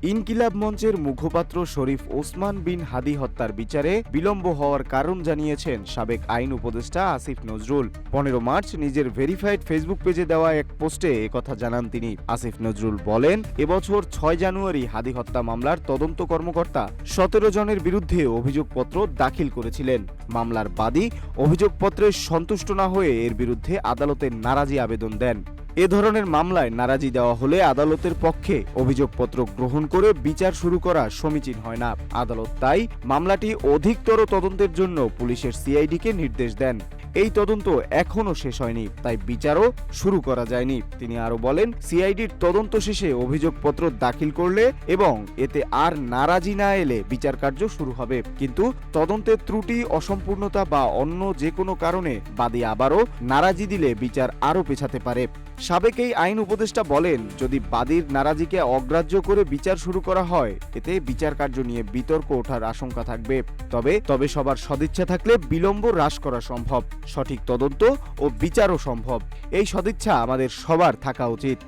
ইনকিলাব মঞ্চের মুখপাত্র শরীফ ওসমান বিন হাদি হত্যার বিচারে বিলম্ব হওয়ার কারণ জানিয়েছেন সাবেক আইন উপদেষ্টা আসিফ নজরুল। ১৫ মার্চ নিজের ভেরিফাইড ফেসবুক পেজে দেওয়া এক পোস্টে একথা জানান তিনি। আসিফ নজরুল বলেন, এবছর ৬ জানুয়ারি হাদি হত্যা মামলার তদন্ত কর্মকর্তা ১৭ জনের বিরুদ্ধে অভিযোগপত্র দাখিল করেছিলেন। মামলার বাদী অভিযোগপত্রে সন্তুষ্ট না হয়ে এর বিরুদ্ধে আদালতে নারাজি আবেদন দেন। এ ধরনের মামলায় নারাজি দেওয়া হলে আদালতের পক্ষে অভিযোগপত্র গ্রহণ করে বিচার শুরু করা সমীচীন হয় না। আদালত তাই মামলাটি অধিকতর তদন্তের জন্য পুলিশের সিআইডিকে নির্দেশ দেন। এই তদন্ত এখনও শেষ হয়নি, তাই বিচারও শুরু করা যায়নি। তিনি আরও বলেন, সিআইডির তদন্ত শেষে অভিযোগপত্র দাখিল করলে এবং এতে আর নারাজি না এলে বিচার কার্য শুরু হবে। কিন্তু তদন্তের ত্রুটি, অসম্পূর্ণতা বা অন্য যে কোনো কারণে বাদী আবারও নারাজি দিলে বিচার আরও পেছাতে পারে। সাবেক এই আইন উপদেষ্টা বলেন, যদি বাদীর নারাজিকে অগ্রাহ্য করে বিচার শুরু করা হয়, এতে বিচার কার্য নিয়ে বিতর্ক ওঠার আশঙ্কা থাকবে। তবে সবার সদিচ্ছা থাকলে বিলম্ব হ্রাস করা সম্ভব, সঠিক তদন্ত ও বিচারও সম্ভব। এই সদিচ্ছা আমাদের সবার থাকা উচিত।